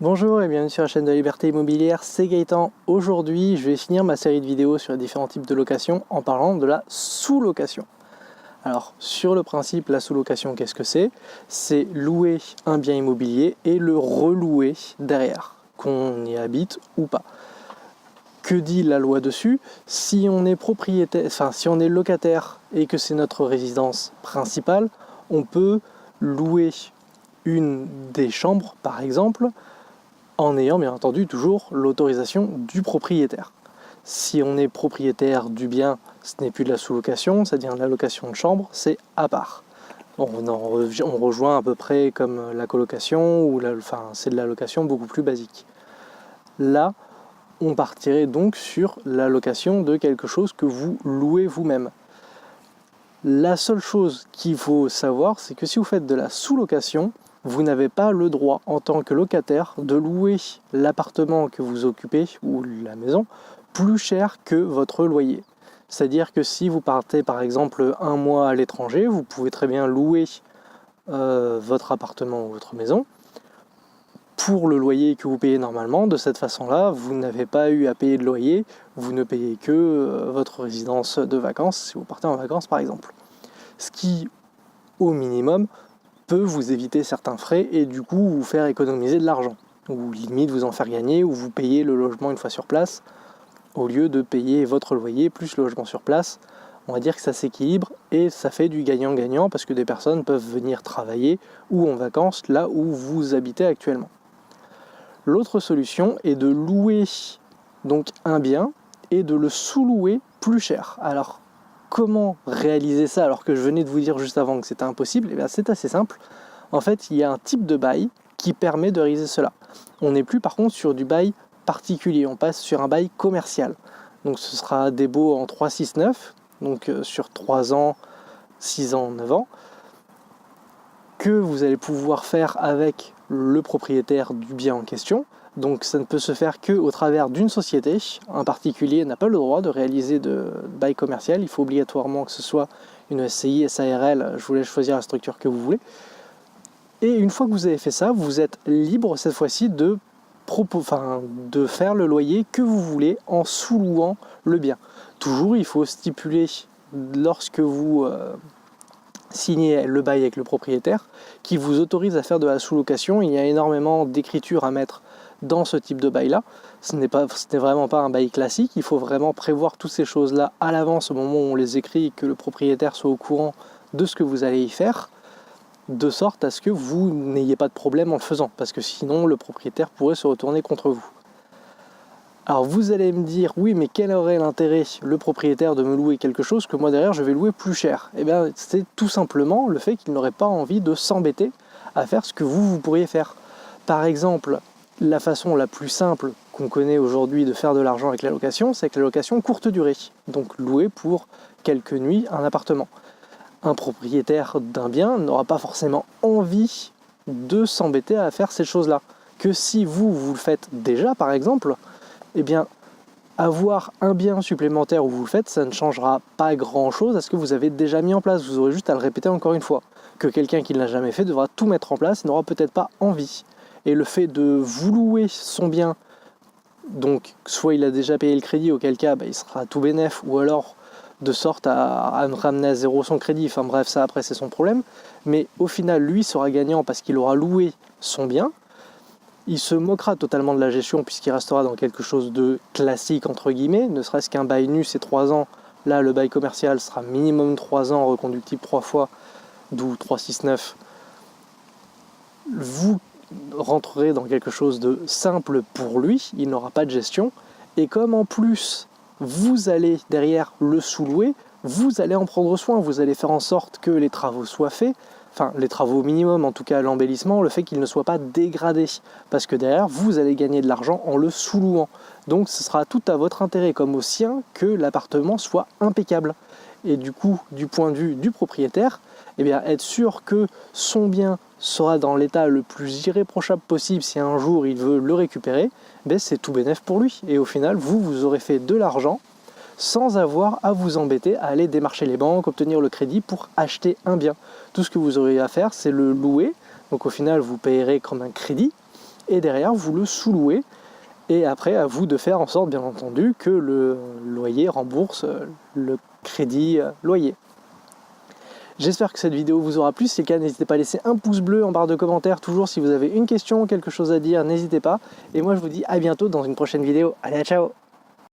Bonjour et bienvenue sur la chaîne de la Liberté Immobilière, c'est Gaëtan. Aujourd'hui, je vais finir ma série de vidéos sur les différents types de location en parlant de la sous-location. Alors, sur le principe, la sous-location, qu'est-ce que c'est? C'est louer un bien immobilier et le relouer derrière, qu'on y habite ou pas. Que dit la loi dessus? Si on est propriétaire, si on est locataire et que c'est notre résidence principale, on peut louer une des chambres, par exemple, en ayant bien entendu toujours l'autorisation du propriétaire. Si on est propriétaire du bien, ce n'est plus de la sous-location, c'est-à-dire de la location de chambre, c'est à part. On rejoint à peu près comme la colocation, c'est de la location beaucoup plus basique. Là, on partirait donc sur la location de quelque chose que vous louez vous-même. La seule chose qu'il faut savoir, c'est que si vous faites de la sous-location, vous n'avez pas le droit en tant que locataire de louer l'appartement que vous occupez ou la maison plus cher que votre loyer. C'est-à-dire que si vous partez par exemple un mois à l'étranger, vous pouvez très bien louer votre appartement ou votre maison pour le loyer que vous payez normalement. De cette façon-là, vous n'avez pas eu à payer de loyer, vous ne payez que votre résidence de vacances si vous partez en vacances par exemple. Ce qui, au minimum, peut vous éviter certains frais et du coup vous faire économiser de l'argent, ou limite vous en faire gagner, ou vous payez le logement une fois sur place, au lieu de payer votre loyer plus le logement sur place. On va dire que ça s'équilibre et ça fait du gagnant-gagnant parce que des personnes peuvent venir travailler ou en vacances là où vous habitez actuellement. L'autre solution est de louer donc un bien et de le sous-louer plus cher. Alors, comment réaliser ça alors que je venais de vous dire juste avant que c'était impossible? Eh bien, c'est assez simple. En fait, il y a un type de bail qui permet de réaliser cela. On n'est plus par contre sur du bail particulier, on passe sur un bail commercial. Donc ce sera des baux en 3-6-9, donc sur 3 ans, 6 ans, 9 ans, que vous allez pouvoir faire avec le propriétaire du bien en question. Donc ça ne peut se faire qu'au travers d'une société. Un particulier n'a pas le droit de réaliser de bail commercial. Il faut obligatoirement que ce soit une SCI, SARL. Je vous laisse choisir la structure que vous voulez. Et une fois que vous avez fait ça, vous êtes libre cette fois-ci de faire le loyer que vous voulez en sous-louant le bien. Toujours, il faut stipuler lorsque vous signez le bail avec le propriétaire qui vous autorise à faire de la sous-location. Il y a énormément d'écriture à mettre dans ce type de bail-là. Ce n'est vraiment pas un bail classique, il faut vraiment prévoir toutes ces choses-là à l'avance au moment où on les écrit et que le propriétaire soit au courant de ce que vous allez y faire, de sorte à ce que vous n'ayez pas de problème en le faisant, parce que sinon le propriétaire pourrait se retourner contre vous. Alors vous allez me dire, oui mais quel aurait l'intérêt le propriétaire de me louer quelque chose que moi derrière je vais louer plus cher? Eh bien c'est tout simplement le fait qu'il n'aurait pas envie de s'embêter à faire ce que vous pourriez faire. Par exemple, la façon la plus simple qu'on connaît aujourd'hui de faire de l'argent avec la location, c'est que la location courte durée, donc louer pour quelques nuits un appartement. Un propriétaire d'un bien n'aura pas forcément envie de s'embêter à faire ces choses-là. Que si vous le faites déjà, par exemple, eh bien, avoir un bien supplémentaire où vous le faites, ça ne changera pas grand-chose à ce que vous avez déjà mis en place. Vous aurez juste à le répéter encore une fois. Que quelqu'un qui ne l'a jamais fait devra tout mettre en place et n'aura peut-être pas envie. Et le fait de vous louer son bien, donc soit il a déjà payé le crédit, auquel cas il sera tout bénef, ou alors de sorte à ramener à zéro son crédit, enfin bref, ça après c'est son problème, mais au final lui sera gagnant parce qu'il aura loué son bien, il se moquera totalement de la gestion puisqu'il restera dans quelque chose de classique entre guillemets, ne serait-ce qu'un bail nu c'est 3 ans, là le bail commercial sera minimum 3 ans, reconductible 3 fois, d'où 3-6-9, vous rentrerez dans quelque chose de simple pour lui, il n'aura pas de gestion, et comme en plus vous allez derrière le sous-louer, vous allez en prendre soin, vous allez faire en sorte que les travaux soient faits, enfin les travaux au minimum, en tout cas l'embellissement, le fait qu'il ne soit pas dégradé, parce que derrière vous allez gagner de l'argent en le sous-louant. Donc ce sera tout à votre intérêt comme au sien que l'appartement soit impeccable. Et du coup, du point de vue du propriétaire, eh bien, être sûr que son bien sera dans l'état le plus irréprochable possible si un jour il veut le récupérer, ben c'est tout bénef pour lui. Et au final, vous aurez fait de l'argent sans avoir à vous embêter à aller démarcher les banques, obtenir le crédit pour acheter un bien. Tout ce que vous aurez à faire, c'est le louer. Donc au final, vous payerez comme un crédit. et derrière vous le sous-louez, et après à vous de faire en sorte bien entendu que le loyer rembourse le crédit loyer. J'espère que cette vidéo vous aura plu. Si c'est le cas, n'hésitez pas à laisser un pouce bleu en barre de commentaires. Toujours, si vous avez une question, quelque chose à dire, n'hésitez pas. Et moi, je vous dis à bientôt dans une prochaine vidéo. Allez, ciao!